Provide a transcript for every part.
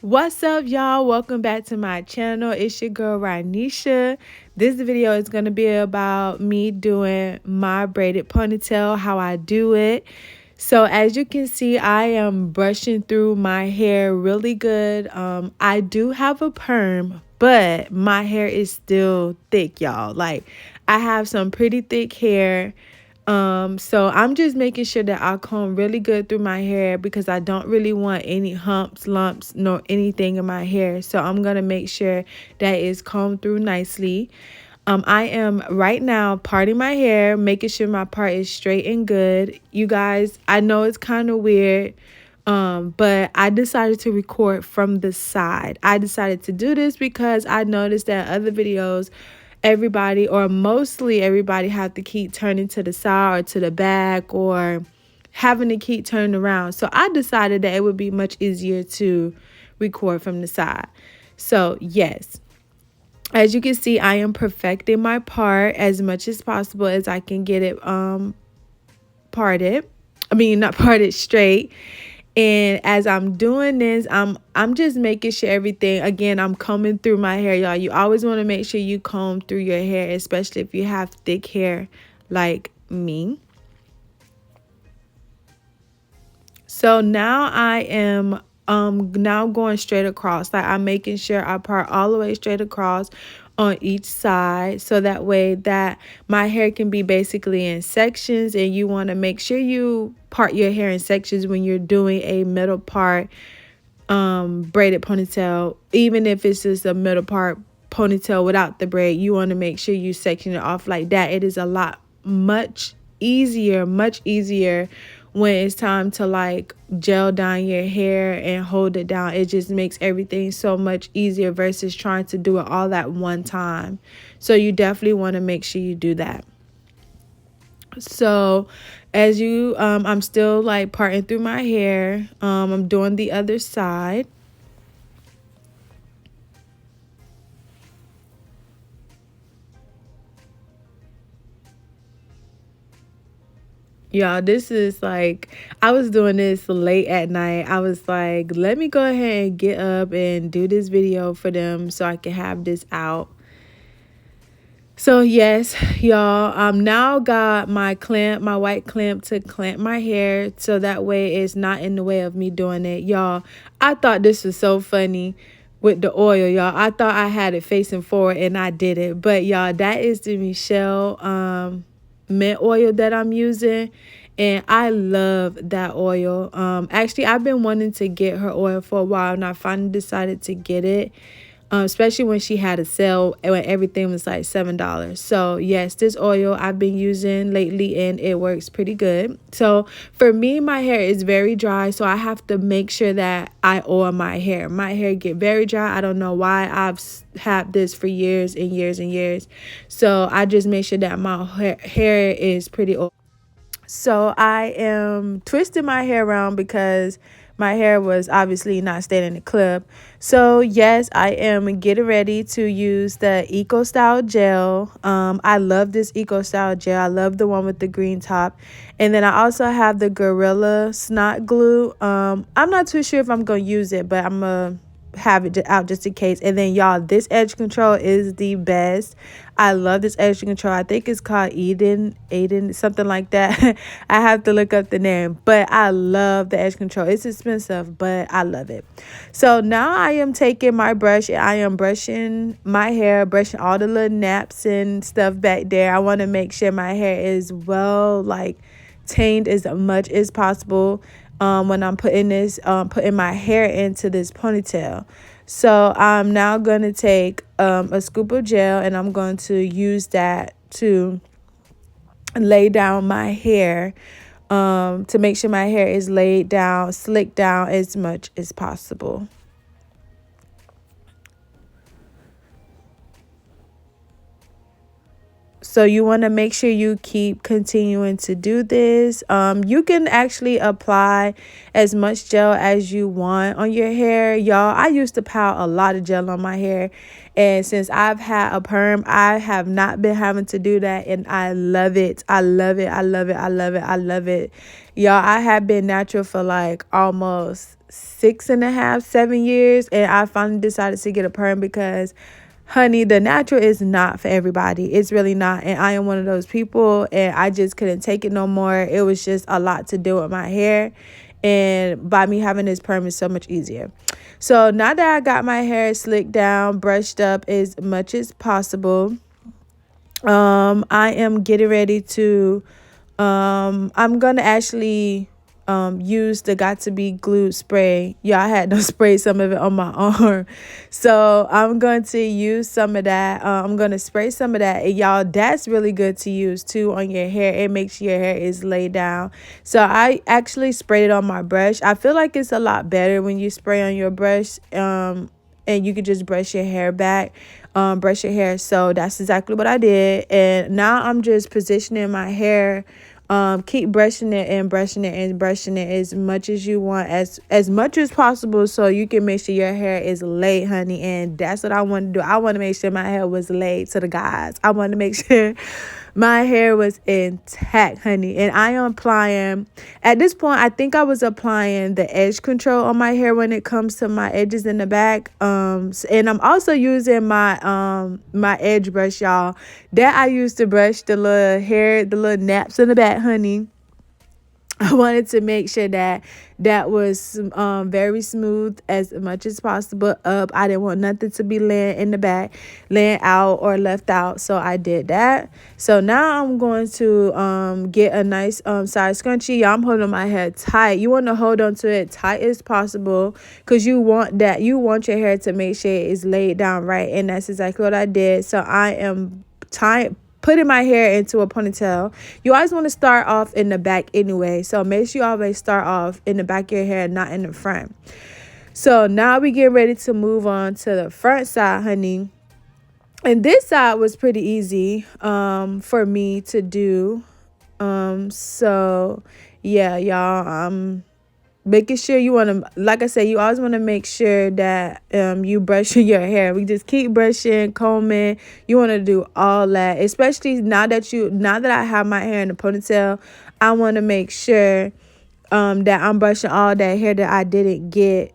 What's up, y'all? Welcome back to my channel. It's your girl Ranisha. This video is going to be about me doing my braided ponytail, how I do it. So as you can see, I am brushing through my hair really good. I do have a perm, but my hair is still thick, y'all. Like, I have some pretty thick hair. So I'm just making sure that I comb really good through my hair because I don't really want any humps, lumps, nor anything in my hair. So I'm going to make sure that it's combed through nicely. I am right now parting my hair, making sure my part is straight and good. You guys, I know it's kind of weird, but I decided to record from the side. I decided to do this because I noticed that other videos, everybody or mostly everybody have to keep turning to the side or to the back or having to keep turning around. So I decided that it would be much easier to record from the side. So yes, as you can see, I am perfecting my part as much as possible as I can get it parted. I mean, not parted, straight. And as I'm doing this, I'm just making sure everything, again, I'm combing through my hair, y'all. You always want to make sure you comb through your hair, especially if you have thick hair like me. So now I am now going straight across. Like, I'm making sure I part all the way straight across on each side, so that way that my hair can be basically in sections. And you want to make sure you part your hair in sections when you're doing a middle part braided ponytail. Even if it's just a middle part ponytail without the braid, you want to make sure you section it off like that. It is a lot much easier when it's time to like gel down your hair and hold it down. It just makes everything so much easier versus trying to do it all at one time. So you definitely want to make sure you do that. So as you I'm still like parting through my hair. I'm doing the other side. Y'all, this is like, I was doing this late at night. I was like, let me go ahead and get up and do this video for them so I can have this out. So yes, y'all, now got my clamp, my white clamp to clamp my hair so that way it's not in the way of me doing it. Y'all, I thought this was so funny with the oil, y'all. I thought I had it facing forward and I did it. But y'all, that is the Mielle mint oil that I'm using, and I love that oil. Actually, I've been wanting to get her oil for a while, and I finally decided to get it, especially when she had a sale and when everything was like $7. So yes, this oil I've been using lately and it works pretty good. So for me, my hair is very dry, so I have to make sure that I oil my hair. My hair get very dry. I don't know why. I've had this for years and years and years, so I just make sure that my hair is pretty oily. So I am twisting my hair around because my hair was obviously not staying in the clip. So yes, I am getting ready to use the Eco Style gel. I love this Eco Style gel. I love the one with the green top. And then I also have the Gorilla Snot Glue. I'm not too sure if I'm going to use it, but I'm going to have it out just in case. And then y'all, this edge control is the best. I love this edge control. I think it's called EBIN, something like that. I have to look up the name, but I love the edge control. It's expensive, but I love it. So now I am taking my brush and I am brushing my hair, brushing all the little naps and stuff back there. I want to make sure my hair is well like tamed as much as possible when I'm putting this putting my hair into this ponytail. So I'm now going to take a scoop of gel and I'm going to use that to lay down my hair, to make sure my hair is laid down, slicked down as much as possible. So you want to make sure you keep continuing to do this. You can actually apply as much gel as you want on your hair. Y'all, I used to pile a lot of gel on my hair. And since I've had a perm, I have not been having to do that. And I love it. I love it. I love it. I love it. I love it. Y'all, I have been natural for like almost 6.5, 7 years. And I finally decided to get a perm because, honey, the natural is not for everybody. It's really not. And I am one of those people. And I just couldn't take it no more. It was just a lot to do with my hair. And by me having this perm is so much easier. So now that I got my hair slicked down, brushed up as much as possible, I am getting ready to, I'm going to actually use the Got To Be Glued spray. Yeah, I had to spray some of it on my arm. So I'm going to use some of that. I'm going to spray some of that. And y'all, that's really good to use too on your hair. It makes your hair is laid down. So I actually sprayed it on my brush. I feel like it's a lot better when you spray on your brush. And you can just brush your hair back. Brush your hair. So that's exactly what I did. And now I'm just positioning my hair. Keep brushing it and brushing it and brushing it as much as you want, as much as possible, so you can make sure your hair is laid, honey. And that's what I want to do. I want to make sure my hair was laid to the guys. I want to make sure my hair was intact, honey. And I am applying, at this point, I think I was applying the edge control on my hair when it comes to my edges in the back. And I'm also using my my edge brush, y'all, that I used to brush the little hair, the little naps in the back, honey. I wanted to make sure that that was very smooth as much as possible up. I didn't want nothing to be laying in the back, laying out or left out. So I did that. So now I'm going to get a nice side scrunchie. Y'all, I'm holding my hair tight. You want to hold on to it tight as possible because you want that. You want your hair to make sure it is laid down right. And that's exactly what I did. So I am putting my hair into a ponytail. You always want to start off in the back anyway. So make sure you always start off in the back of your hair, not in the front. So now we get ready to move on to the front side, honey. And this side was pretty easy for me to do. So yeah, y'all, making sure you want to, like I said, you always want to make sure that you brushing your hair. We just keep brushing, combing. You want to do all that, especially now that I have my hair in a ponytail. I want to make sure that I'm brushing all that hair that I didn't get.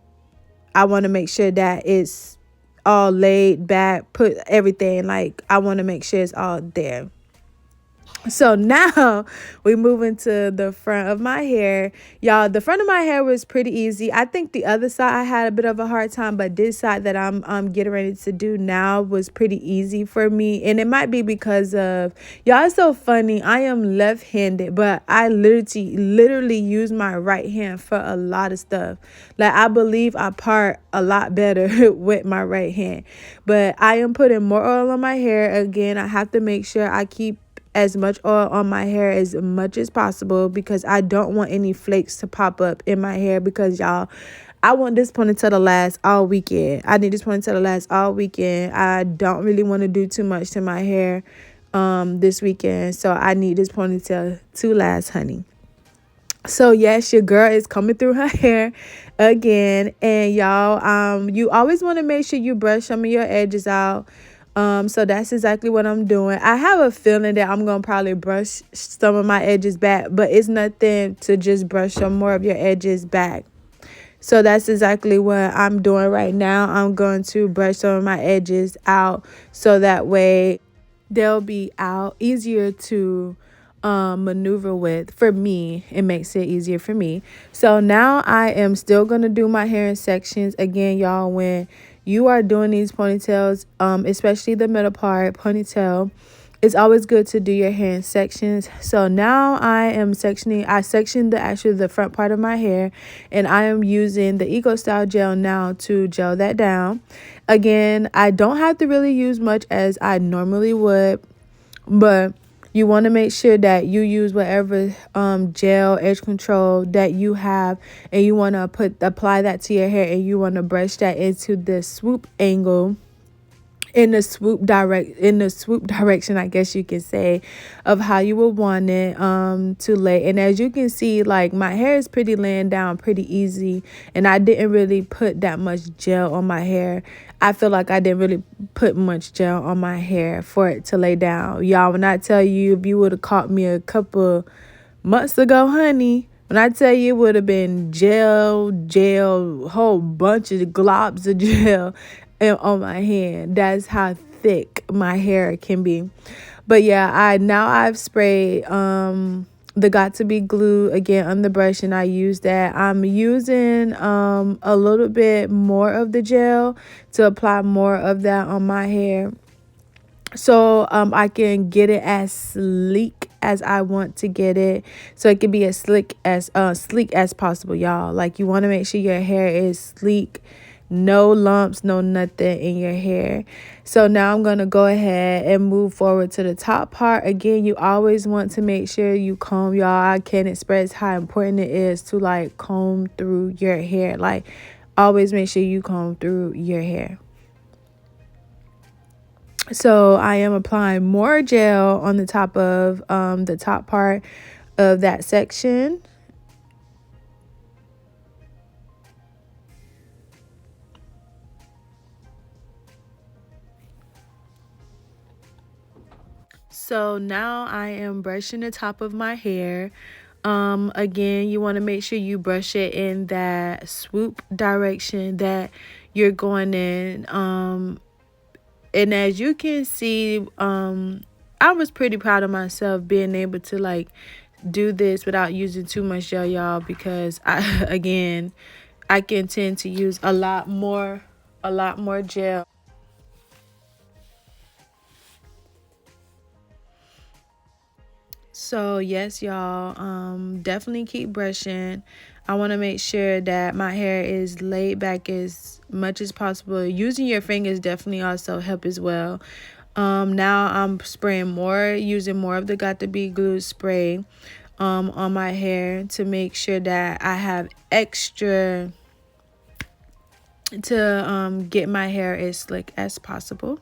I want to make sure that it's all laid back, put everything, like I want to make sure it's all there. So now we move into the front of my hair. Y'all, the front of my hair was pretty easy. I think the other side I had a bit of a hard time, but this side that I'm getting ready to do now was pretty easy for me. And it might be because of, y'all, it's so funny. I am left-handed, but I literally use my right hand for a lot of stuff. Like, I believe I part a lot better with my right hand. But I am putting more oil on my hair. Again, I have to make sure I keep as much oil on my hair as much as possible because I don't want any flakes to pop up in my hair because, y'all, I want this ponytail to last all weekend. I need this ponytail to last all weekend. I don't really want to do too much to my hair this weekend, so I need this ponytail to last, honey. So yes, your girl is coming through her hair again, and y'all, you always want to make sure you brush some of your edges out. So that's exactly what I'm doing. I have a feeling that I'm gonna probably brush some of my edges back, but it's nothing to just brush some more of your edges back. So that's exactly what I'm doing right now. I'm going to brush some of my edges out so that way they'll be out easier to maneuver with. For me, it makes it easier for me. So now I am still gonna do my hair in sections. Again, y'all, when you are doing these ponytails, especially the middle part ponytail, it's always good to do your hair in sections. So now I sectioned the front part of my hair, and I am using the Eco Style gel now to gel that down. Again, I don't have to really use much as I normally would, but you want to make sure that you use whatever gel, edge control that you have, and you want to apply that to your hair, and you want to brush that into the swoop angle. in the swoop direction, I guess you could say, of how you would want it to lay. And as you can see, like, my hair is pretty laying down pretty easy, and I didn't really put that much gel on my hair. I feel like I didn't really put much gel on my hair for it to lay down. Y'all, when I tell you, if you would have caught me a couple months ago, honey, when I tell you, it would have been gel, whole bunch of globs of gel on my hand. That's how thick my hair can be. But yeah, I've sprayed the got to be glue again on the brush, and I use that. I'm using a little bit more of the gel to apply more of that on my hair, so I can get it as sleek as I want to get it, so it can be as sleek as possible, y'all. Like, you want to make sure your hair is sleek, no lumps, no nothing in your hair. So now I'm gonna go ahead and move forward to the top part. Again, you always want to make sure you comb, y'all. I can't express how important it is to, like, comb through your hair. Like, always make sure you comb through your hair. So I am applying more gel on the top of the top part of that section. So now I am brushing the top of my hair. Again, you want to make sure you brush it in that swoop direction that you're going in. And as you can see, I was pretty proud of myself being able to, like, do this without using too much gel, y'all, because I can tend to use a lot more gel. So yes, y'all, definitely keep brushing. I want to make sure that my hair is laid back as much as possible. Using your fingers definitely also help as well. Now I'm spraying more, using more of the got to be glue spray on my hair to make sure that I have extra to get my hair as slick as possible.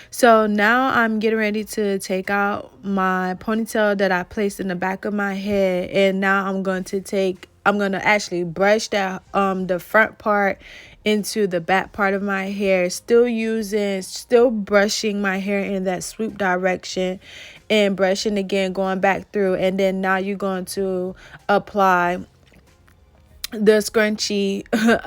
So now I'm getting ready to take out my ponytail that I placed in the back of my head, and now I'm going to actually brush that the front part into the back part of my hair, still brushing my hair in that swoop direction, and brushing again, going back through. And then now you're going to apply the scrunchie,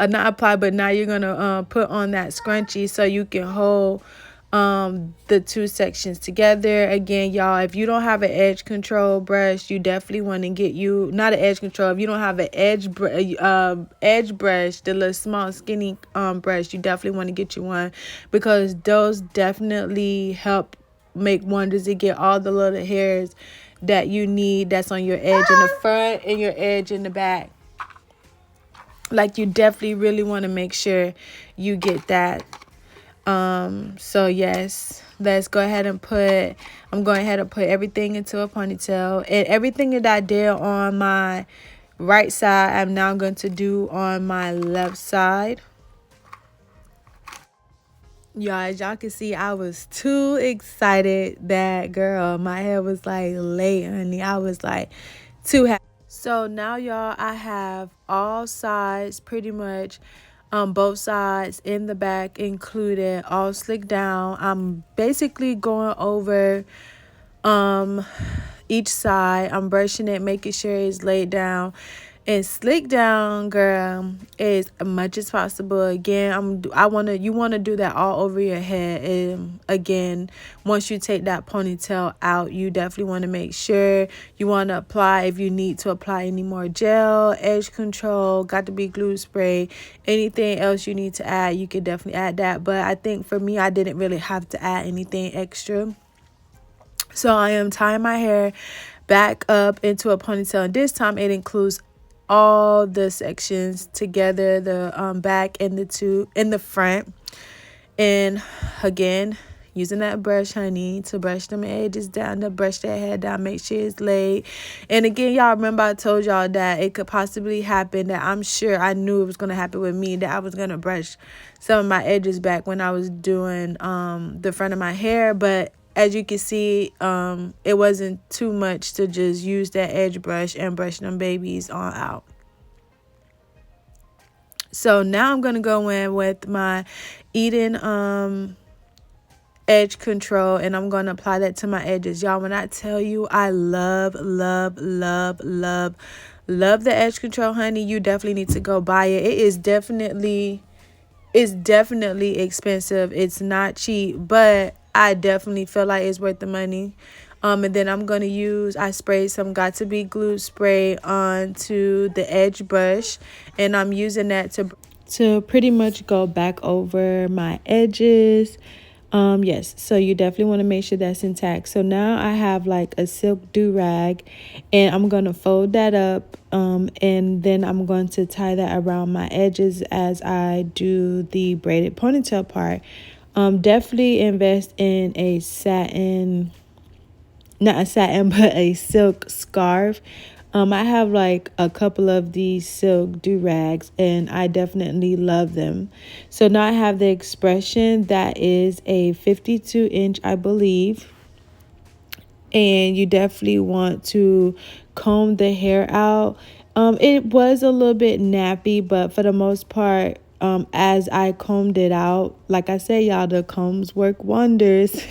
not apply, but now you're gonna put on that scrunchie so you can hold the two sections together. Again, y'all, if you don't have an edge control brush, you definitely want to get you, not an edge control, if you don't have an edge brush, the little small skinny brush, you definitely want to get you one, because those definitely help make wonders to get all the little hairs that you need, that's on your edge in the front and your edge in the back. Like, you definitely really want to make sure you get that. So yes, let's go ahead and I'm going ahead and put everything into a ponytail, and everything that I did on my right side, I'm now going to do on my left side. Y'all, as y'all can see, I was too excited. That girl, my hair was like late, honey. I was like too happy. So now, y'all, I have all sides, pretty much both sides in the back included, all slicked down. I'm basically going over each side. I'm brushing it, making sure it's laid down and slick down, girl, as much as possible. Again, you want to do that all over your head. And again, once you take that ponytail out, you definitely want to make sure you want to apply, if you need to apply any more gel, edge control, got to be glue spray, anything else you need to add, you can definitely add that. But I think for me, I didn't really have to add anything extra. So I am tying my hair back up into a ponytail, and this time it includes all the sections together, the back and the front. And again, using that brush, honey, to brush them edges down, to brush that hair down, make sure it's laid. And again, y'all remember I told y'all that it could possibly happen, that I'm sure I knew it was going to happen with me, that I was going to brush some of my edges back when I was doing the front of my hair. But as you can see, it wasn't too much to just use that edge brush and brush them babies on out. So now I'm going to go in with my EBIN edge control, and I'm going to apply that to my edges. Y'all, when I tell you I love the edge control, honey, you definitely need to go buy it. It's definitely expensive. It's not cheap, but I definitely feel like it's worth the money. And then I'm going to use, I sprayed some Got To Be Glue spray onto the edge brush, and I'm using that to pretty much go back over my edges. Yes, so you definitely want to make sure that's intact. So now I have like a silk do-rag, and I'm going to fold that up, and then I'm going to tie that around my edges as I do the braided ponytail part. Definitely invest in a satin, not a satin, but a silk scarf. I have like a couple of these silk do-rags, and I definitely love them. So now I have the Xpression, that is a 52-inch, I believe. And you definitely want to comb the hair out. It was a little bit nappy, but for the most part, as I combed it out, like I said, y'all, the combs work wonders.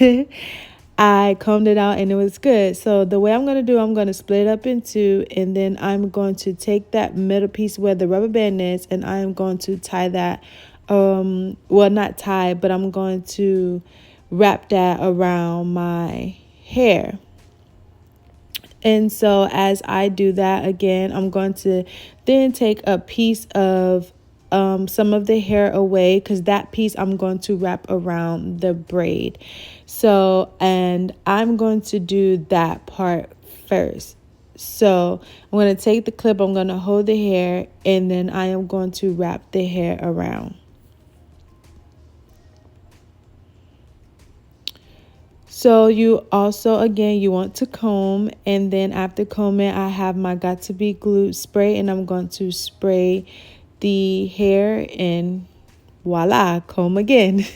I combed it out and it was good. So the way I'm going to do, I'm going to split it up in two, and then I'm going to take that middle piece where the rubber band is, and I am going to tie that, well, not tie, but I'm going to wrap that around my hair. And so as I do that, again, I'm going to then take a piece of some of the hair away, because that piece I'm going to wrap around the braid. So, and I'm going to do that part first. So I'm going to take the clip, I'm going to hold the hair, and then I am going to wrap the hair around. So you also, again, you want to comb, and then after combing, I have my Got To Be Glue spray, and I'm going to spray the hair, and voila, comb again.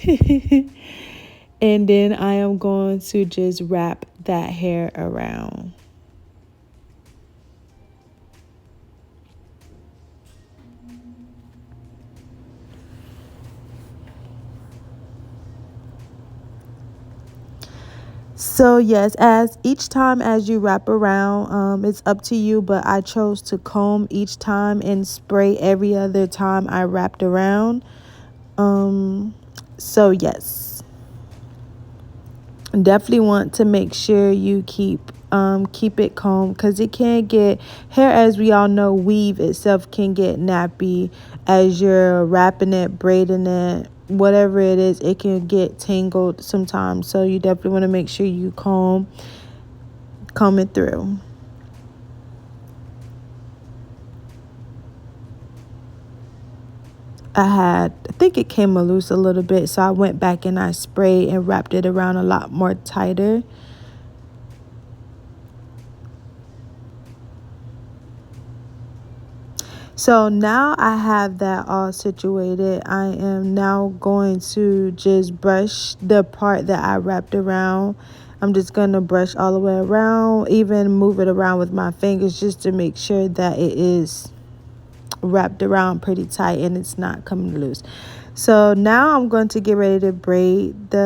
And then I am going to just wrap that hair around. So yes, as each time as you wrap around, it's up to you, but I chose to comb each time and spray every other time I wrapped around. So yes, definitely want to make sure you keep it combed, because it can get, hair, as we all know, weave itself can get nappy as you're wrapping it, braiding it, whatever it is, it can get tangled sometimes. So you definitely want to make sure you comb it through. I think it came loose a little bit, so I went back and I sprayed and wrapped it around a lot more tighter. So now I have that all situated. I am now going to just brush the part that I wrapped around. I'm just going to brush all the way around, even move it around with my fingers, just to make sure that it is wrapped around pretty tight and it's not coming loose. So now I'm going to get ready to braid do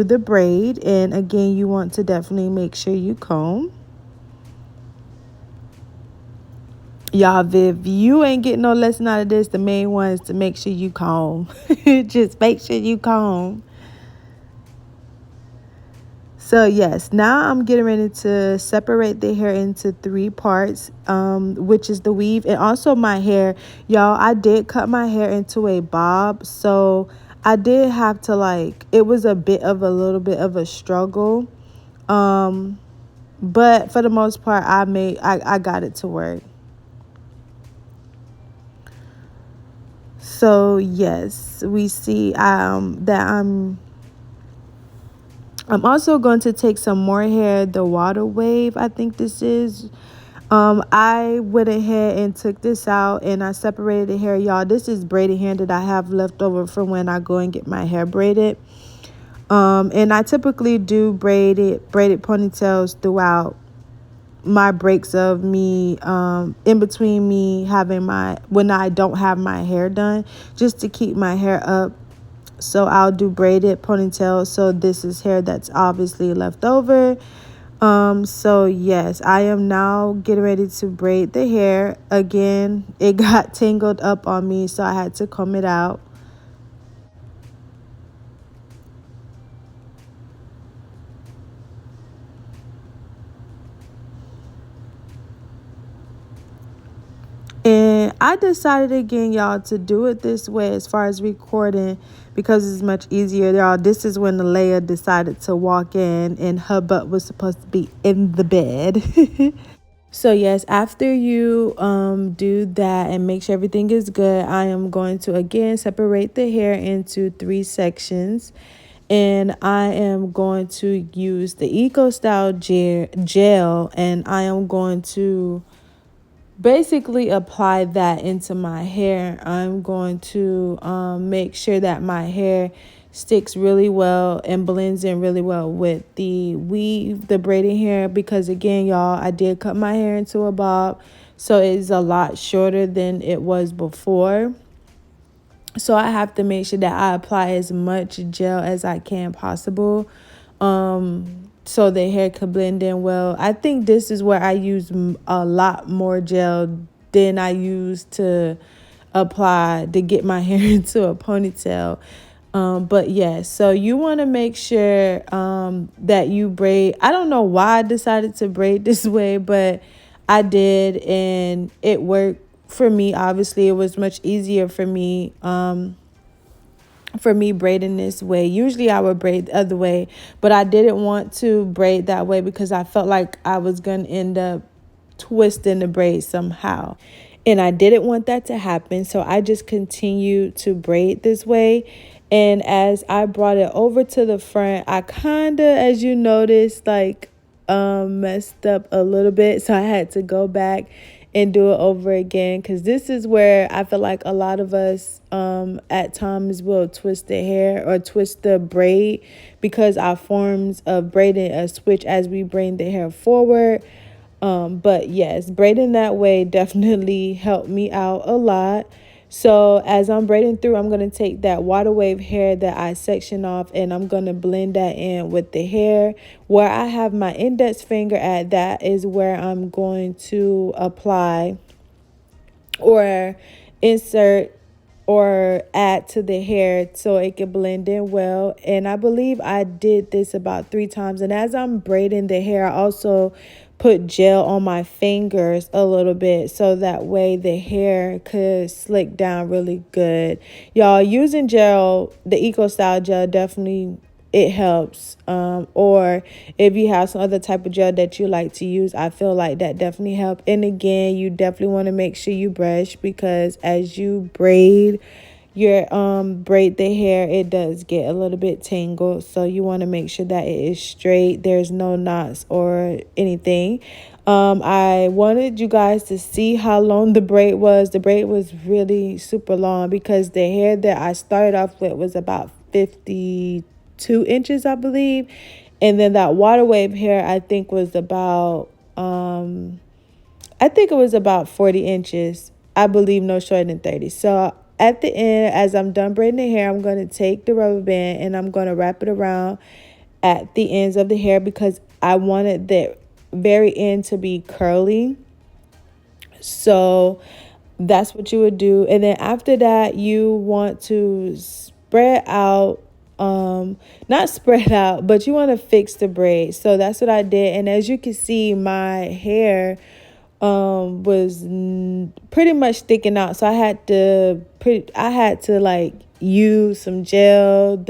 the braid. And again, you want to definitely make sure you comb. Y'all, if you ain't getting no lesson out of this, the main one is to make sure you comb. Just make sure you comb. So yes, now I'm getting ready to separate the hair into 3 parts, which is the weave and also my hair. Y'all, I did cut my hair into a bob, so I did have to, like, it was a little bit of a struggle. But for the most part, I got it to work. So yes, we see that I'm I'm also going to take some more hair, the water wave, I think this is. I went ahead and took this out and I separated the hair, y'all. This is braided hair that I have left over from when I go and get my hair braided. And I typically do braided ponytails throughout my breaks of me, in between me having my, when I don't have my hair done, just to keep my hair up. So I'll do braided ponytails. So this is hair that's obviously left over. So yes, I am now getting ready to braid the hair. Again, it got tangled up on me, so I had to comb it out. And I decided again, y'all, to do it this way as far as recording because it's much easier. Y'all, this is when the Leia decided to walk in and her butt was supposed to be in the bed. So yes, after you do that and make sure everything is good, I am going to again separate the hair into 3 sections. And I am going to use the Eco Style gel and I am going to basically apply that into my hair. I'm going to make sure that my hair sticks really well and blends in really well with the weave, the braiding hair, because again, y'all, I did cut my hair into a bob, so it's a lot shorter than it was before. So I have to make sure that I apply as much gel as I can possible, so the hair could blend in well. I think this is where I use a lot more gel than I used to apply to get my hair into a ponytail. But yes, so you want to make sure that you braid. I don't know why I decided to braid this way, but I did, and it worked for me. Obviously, it was much easier for me braiding this way. Usually I would braid the other way, but I didn't want to braid that way because I felt like I was going to end up twisting the braid somehow. And I didn't want that to happen, so I just continued to braid this way. And as I brought it over to the front, I kind of, as you noticed, like messed up a little bit, so I had to go back and do it over again, because this is where I feel like a lot of us at times will twist the hair or twist the braid, because our forms of braiding switch as we bring the hair forward. But yes, braiding that way definitely helped me out a lot. So as I'm braiding through, I'm going to take that water wave hair that I sectioned off and I'm going to blend that in with the hair. Where I have my index finger at, that is where I'm going to apply or insert or add to the hair so it can blend in well. And I believe I did this about 3 times. And as I'm braiding the hair, I also put gel on my fingers a little bit so that way the hair could slick down really good. Y'all, using gel, the Eco Style gel, definitely it helps. Or if you have some other type of gel that you like to use, I feel like that definitely helps. And again, you definitely want to make sure you brush, because as you braid your braid the hair, it does get a little bit tangled, so you want to make sure that it is straight, there's no knots or anything. I wanted you guys to see how long the braid was. The braid was really super long, because the hair that I started off with was about 52 inches, I believe, and then that water wave hair I think was about 40 inches, I believe, no shorter than 30. So at the end, as I'm done braiding the hair, I'm going to take the rubber band and I'm going to wrap it around at the ends of the hair, because I wanted the very end to be curly. So that's what you would do. And then after that, you want to spread out, not spread out, but you want to fix the braid. So that's what I did. And as you can see, my hair was pretty much sticking out, so I had to like use some gel.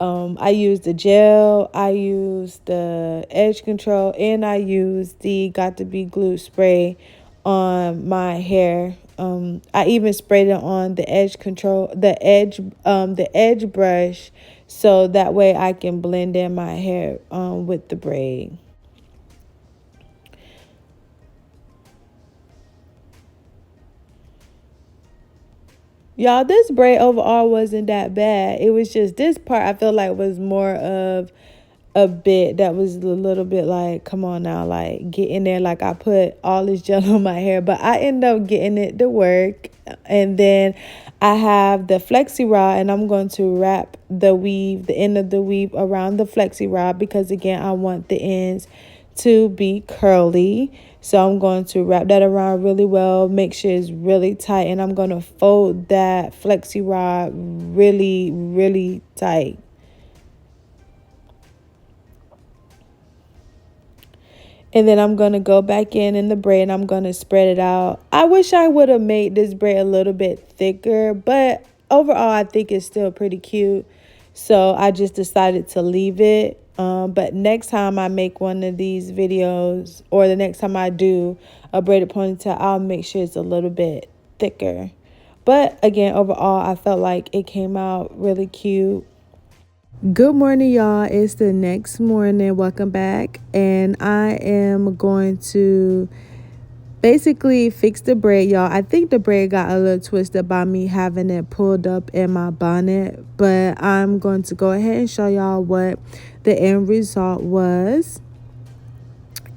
I used the gel, I used the edge control, and I used the Got to Be Glued spray on my hair. I even sprayed it on the edge control, the edge brush, so that way I can blend in my hair with the braid. Y'all, this braid overall wasn't that bad. It was just this part I feel like was more of a bit that was a little bit like, come on now, like get in there. Like I put all this gel on my hair, but I end up getting it to work. And then I have the flexi rod, and I'm going to wrap the weave, the end of the weave around the flexi rod, because again, I want the ends to be curly. So I'm going to wrap that around really well, make sure it's really tight, and I'm going to fold that flexi rod really, really tight. And then I'm going to go back in the braid, and I'm going to spread it out. I wish I would have made this braid a little bit thicker, but overall I think it's still pretty cute. So I just decided to leave it. But next time I make one of these videos, or the next time I do a braided ponytail, I'll make sure it's a little bit thicker. But again, overall, I felt like it came out really cute. Good morning, y'all. It's the next morning. Welcome back. And I am going to basically fix the braid, y'all. I think the braid got a little twisted by me having it pulled up in my bonnet, but I'm going to go ahead and show y'all what the end result was.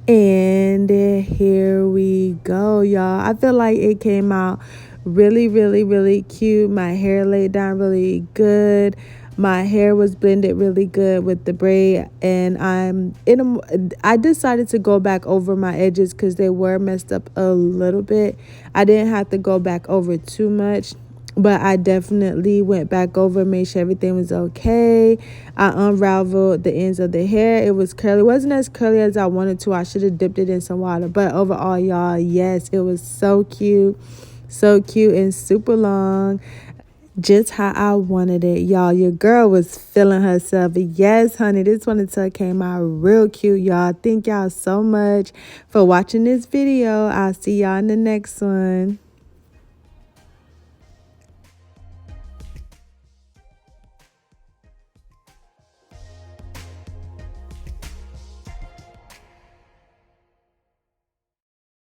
And here we go, y'all. I feel like it came out really, really, really cute. My hair laid down really good. My hair was blended really good with the braid, and I decided to go back over my edges because they were messed up a little bit. I didn't have to go back over too much, but I definitely went back over, made sure everything was okay. I unraveled the ends of the hair. It was curly. It wasn't as curly as I wanted to. I should have dipped it in some water. But overall, y'all, yes, it was so cute. So cute and super long. Just how I wanted it, y'all. Your girl was feeling herself. Yes, honey, this one came out real cute, y'all. Thank y'all so much for watching this video. I'll see y'all in the next one.